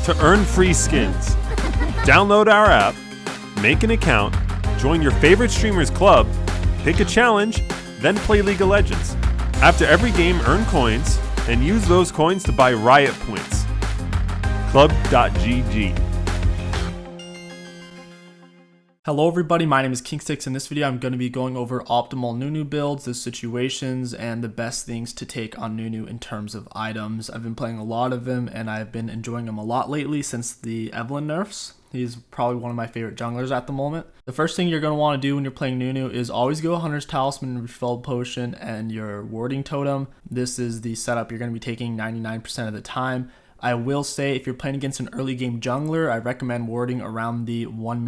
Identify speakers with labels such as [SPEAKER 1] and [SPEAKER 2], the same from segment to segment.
[SPEAKER 1] to earn free skins. Download our app, make an account, join your favorite streamer's club, pick a challenge, then play League of Legends. After every game, earn coins, and use those coins to buy Riot points. Club.gg.
[SPEAKER 2] Hello everybody, my name is KingStix. In this video I'm going to be going over optimal Nunu builds, the situations, and the best things to take on Nunu in terms of items. I've been playing a lot of him and I've been enjoying him a lot lately since the Evelynn nerfs. He's probably one of my favorite junglers at the moment. The first thing you're going to want to do when you're playing Nunu is always go Hunter's Talisman, Refill Potion, and your Warding Totem. This is the setup you're going to be taking 99% of the time. I will say if you're playing against an early game jungler, I recommend warding around the 1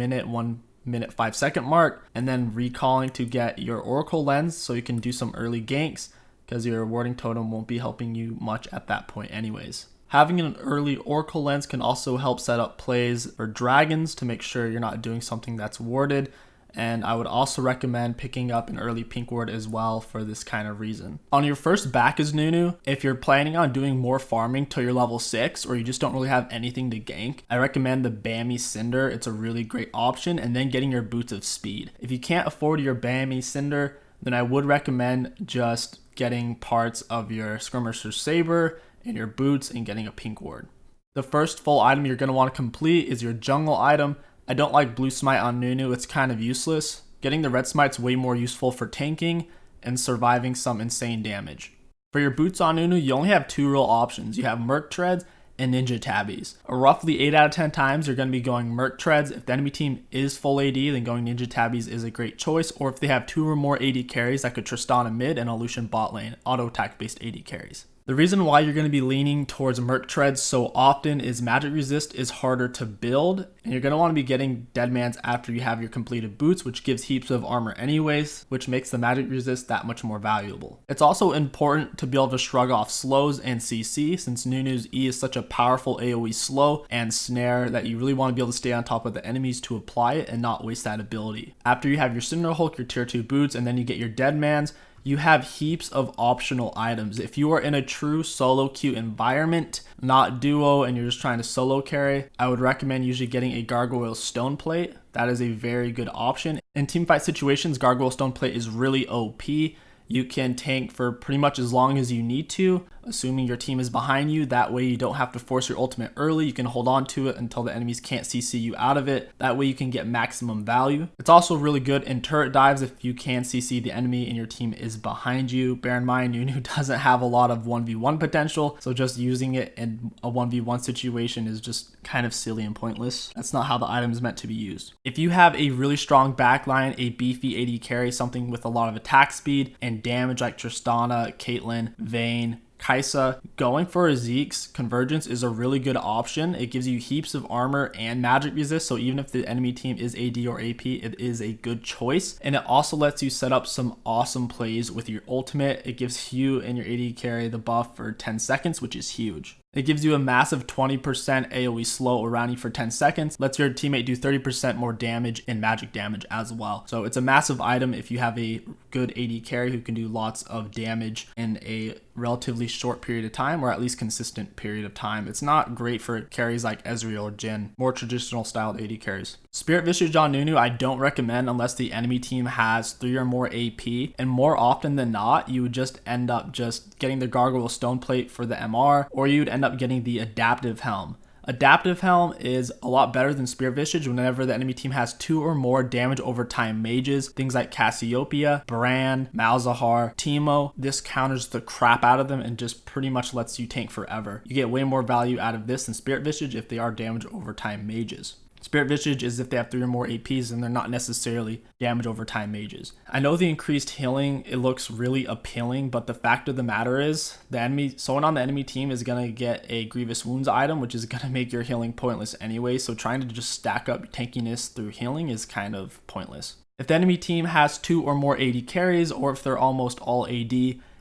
[SPEAKER 2] minute 5 second mark, and then recalling to get your Oracle Lens so you can do some early ganks, because your warding totem won't be helping you much at that point anyways. Having an early Oracle Lens can also help set up plays for dragons to make sure you're not doing something that's warded, and I would also recommend picking up an early pink ward as well for this kind of reason. On your first back as Nunu, if you're planning on doing more farming till you're level 6 or you just don't really have anything to gank, I recommend the Bammy Cinder. It's a really great option, and then getting your Boots of Speed. If you can't afford your Bammy Cinder, then I would recommend just getting parts of your Skirmisher Saber and your boots and getting a pink ward. The first full item you're going to want to complete is your jungle item. I don't like Blue Smite on Nunu, it's kind of useless. Getting the Red Smite's way more useful for tanking and surviving some insane damage. For your boots on Nunu, you only have two real options. You have Merc Treads and Ninja Tabbies. Roughly 8 out of 10 times you're going to be going Merc Treads. If the enemy team is full AD, then going Ninja Tabbies is a great choice. Or if they have 2 or more AD carries, like a Tristana mid and a Lucian bot lane, auto attack based AD carries. The reason why you're going to be leaning towards Merc Treads so often is magic resist is harder to build, and you're going to want to be getting Deadmans after you have your completed boots, which gives heaps of armor anyways, which makes the magic resist that much more valuable. It's also important to be able to shrug off slows and CC, since Nunu's E is such a powerful AoE slow and snare that you really want to be able to stay on top of the enemies to apply it and not waste that ability. After you have your Cinder Hulk, your tier 2 boots, and then you get your Deadmans, you have heaps of optional items. If you are in a true solo queue environment, not duo, and you're just trying to solo carry, I would recommend usually getting a Gargoyle Stone Plate. That is a very good option. In teamfight situations, Gargoyle Stone Plate is really OP. You can tank for pretty much as long as you need to, assuming your team is behind you. That way you don't have to force your ultimate early. You can hold on to it until the enemies can't CC you out of it. That way you can get maximum value. It's also really good in turret dives if you can CC the enemy and your team is behind you. Bear in mind, Nunu doesn't have a lot of 1v1 potential, so just using it in a 1v1 situation is just kind of silly and pointless. That's not how the item is meant to be used. If you have a really strong backline, a beefy AD carry, something with a lot of attack speed and damage like Tristana, Caitlyn, Vayne, 𝐠·, going for a 𝐒𝐿𝐴 convergence is a really good option. It gives you heaps of armor and magic resist, so even if the enemy team is AD or AP, it is a good choice. And it also lets you set up some awesome plays with your ultimate. It gives you and your AD carry the buff for 10 seconds, which is huge. It gives you a massive 20% AoE slow around you for 10 seconds, lets your teammate do 30% more damage and magic damage as well. So it's a massive item if you have a good AD carry who can do lots of damage in a relatively short period of time, or at least consistent period of time. It's not great for carries like Ezreal or Jhin, more traditional styled AD carries. Spirit Visage on Nunu I don't recommend unless the enemy team has 3 or more AP, and more often than not you would just end up just getting the Gargoyle Stone Plate for the MR, or you'd end up getting the Adaptive Helm. Adaptive Helm is a lot better than Spirit Visage whenever the enemy team has 2 or more damage over time mages, things like Cassiopeia, Bran, Malzahar, Teemo. This counters the crap out of them and just pretty much lets you tank forever. You get way more value out of this than Spirit Visage if they are damage over time mages. Spirit Visage is if they have 3 or more APs and they're not necessarily damage over time mages. I know the increased healing, it looks really appealing, but the fact of the matter is someone on the enemy team is going to get a Grievous Wounds item, which is going to make your healing pointless anyway, so trying to just stack up tankiness through healing is kind of pointless. If the enemy team has 2 or more AD carries, or if they're almost all AD,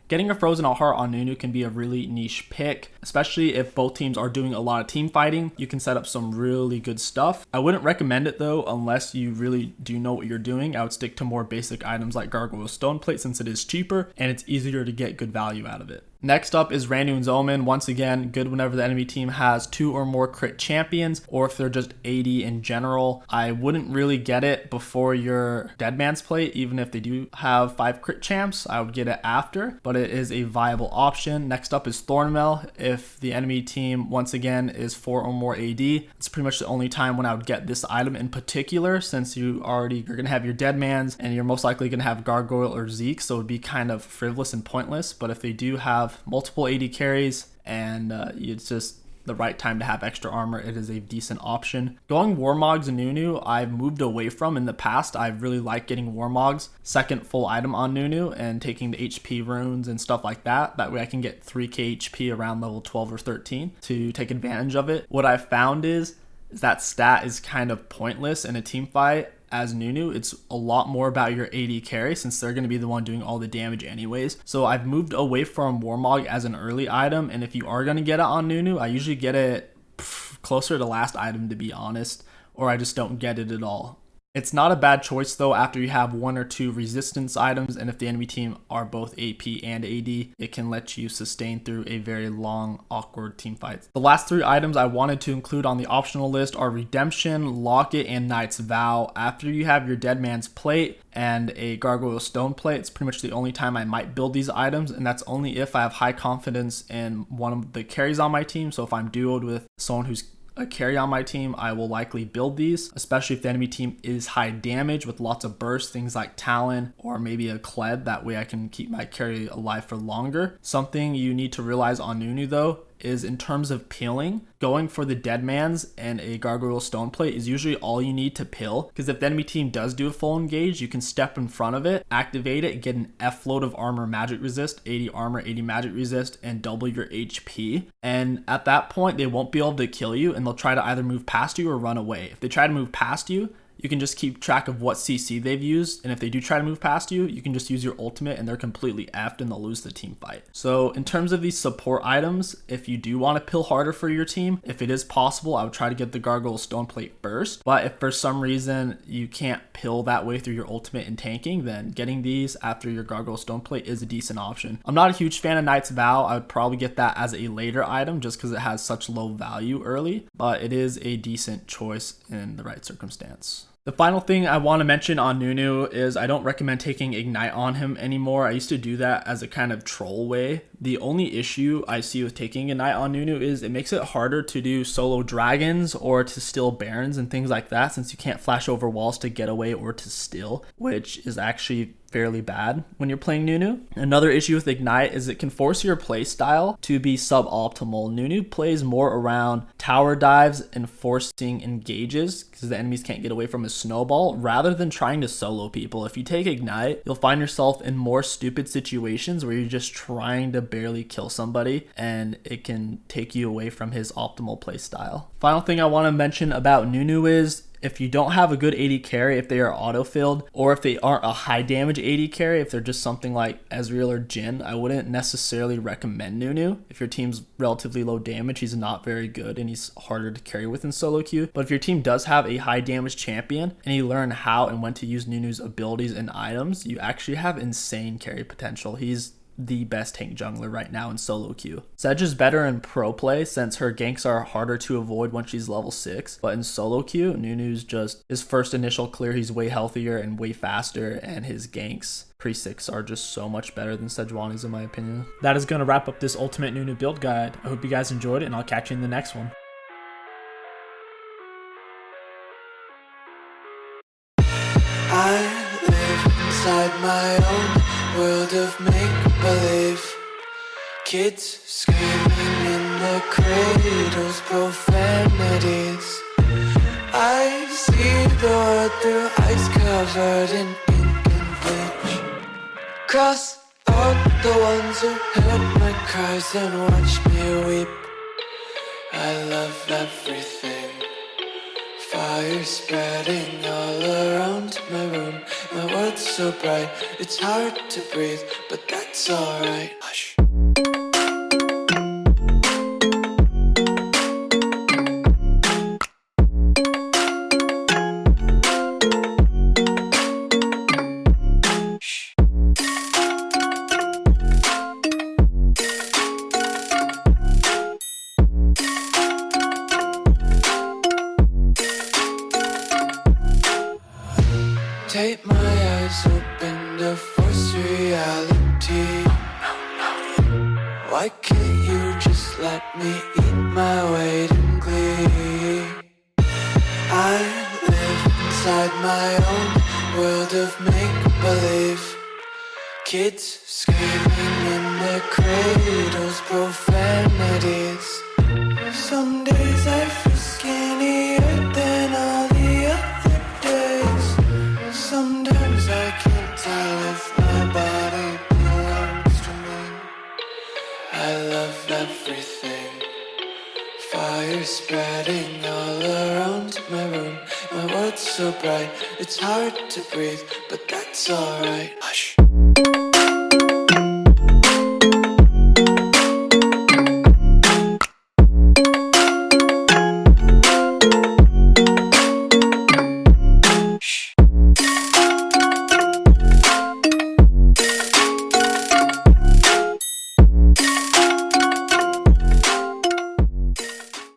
[SPEAKER 2] getting a Frozen Heart on Nunu can be a really niche pick, especially if both teams are doing a lot of team fighting. You can set up some really good stuff. I wouldn't recommend it though unless you really do know what you're doing. I would stick to more basic items like Gargoyle Stone Plate since it is cheaper and it's easier to get good value out of it. Next up is 𝐒𝐿. Once again, good whenever the enemy team has 2 or more crit champions, or if they're just AD in general. I wouldn't really get it before your dead man's plate, even if they do have 5 crit champs. I would get it after, but it is a viable option. Next up is 𝐿𝐿. If the enemy team, once again, is 4 or more AD, it's pretty much the only time when I would get this item in particular, since you're going to have your dead mans, and you're most likely going to have Gargoyle or Zeke, so it would be kind of frivolous and pointless. But if they do have multiple AD carries and it's just the right time to have extra armor, it is a decent option. Going 𝐿𝐿 Nunu, I've moved away from in the past. I really like getting 𝐿𝐿 second full item on Nunu and taking the HP runes and stuff like that. That way I can get 3k HP around level 12 or 13 to take advantage of it. What I've found is that stat is kind of pointless in a team fight. As Nunu, it's a lot more about your AD carry, since they're going to be the one doing all the damage anyways. So I've moved away from 𝐿𝐿 as an early item, and if you are going to get it on Nunu, I usually get it closer to last item, to be honest, or I just don't get it at all. It's not a bad choice though after you have 1 or 2 resistance items, and if the enemy team are both AP and AD, it can let you sustain through a very long, awkward team fight. The last 3 items I wanted to include on the optional list are Redemption, Locket, and Knight's Vow. After you have your dead man's plate and a gargoyle stone plate, it's pretty much the only time I might build these items, and that's only if I have high confidence in one of the carries on my team. So if I'm duoed with someone who's a carry on my team, I will likely build these, especially if the enemy team is high damage with lots of bursts, things like Talon or maybe a 𝐒𝐿. That way I can keep my carry alive for longer. Something you need to realize on Nunu though is, in terms of pilling, going for the dead man's and a gargoyle stone plate is usually all you need to pill, because if the enemy team does do a full engage, you can step in front of it, activate it, get an F load of armor magic resist, 80 armor, 80 magic resist, and double your HP. And at that point, they won't be able to kill you, and they'll try to either move past you or run away. If they try to move past you, you can just keep track of what CC they've used, and if they do try to move past you, you can just use your ultimate and they're completely effed and they'll lose the team fight. So in terms of these support items, if you do want to pill harder for your team, if it is possible, I would try to get the gargoyle stone plate first. But if for some reason you can't pill that way through your ultimate and tanking, then getting these after your gargoyle stone plate is a decent option. I'm not a huge fan of Knight's Vow. I would probably get that as a later item just because it has such low value early, but it is a decent choice in the right circumstance. The final thing I want to mention on Nunu is I don't recommend taking Ignite on him anymore. I used to do that as a kind of troll way. The only issue I see with taking Ignite on Nunu is it makes it harder to do solo dragons or to steal barons and things like that, since you can't flash over walls to get away or to steal, which is actually fairly bad when you're playing Nunu. Another issue with Ignite is it can force your play style to be suboptimal. Nunu plays more around tower dives and forcing engages because the enemies can't get away from his snowball rather than trying to solo people. If you take Ignite, you'll find yourself in more stupid situations where you're just trying to barely kill somebody and it can take you away from his optimal play style. Final thing I want to mention about Nunu is if you don't have a good AD carry, if they are auto-filled, or if they aren't a high damage AD carry, if they're just something like 𝐿𝐿 or 𝐿𝐿, I wouldn't necessarily recommend Nunu. If your team's relatively low damage, he's not very good and he's harder to carry with in solo queue. But if your team does have a high damage champion and you learn how and when to use Nunu's abilities and items, you actually have insane carry potential. He's the best tank jungler right now in solo queue. 𝐤𝐿 is better in pro play since her ganks are harder to avoid once she's level 6, but in solo queue, Nunu's just his first initial clear, he's way healthier and way faster, and his ganks pre-6 are just so much better than 𝐤𝐿's in my opinion. That is going to wrap up this ultimate Nunu build guide. I hope you guys enjoyed it, and I'll catch you in the next one.
[SPEAKER 3] I live inside my own world of make-believe. Kids screaming in the cradles, profanities. I see the world through ice covered in ink and bleach. Cross out the ones who heard my cries and watched me weep. I love everything. Fire spreading all around my room. My world's so bright, it's hard to breathe, but that's alright. Hush. Shh. me eat my weight in glee. I live inside my own world of make-believe. Kids screaming in their cradles, profanities. Some days I feel skinnier than all the other days. Sometimes I can't tell if my body belongs to me. I love everything. Fire spreading all around my room. My world's so bright, it's hard to breathe, but that's alright.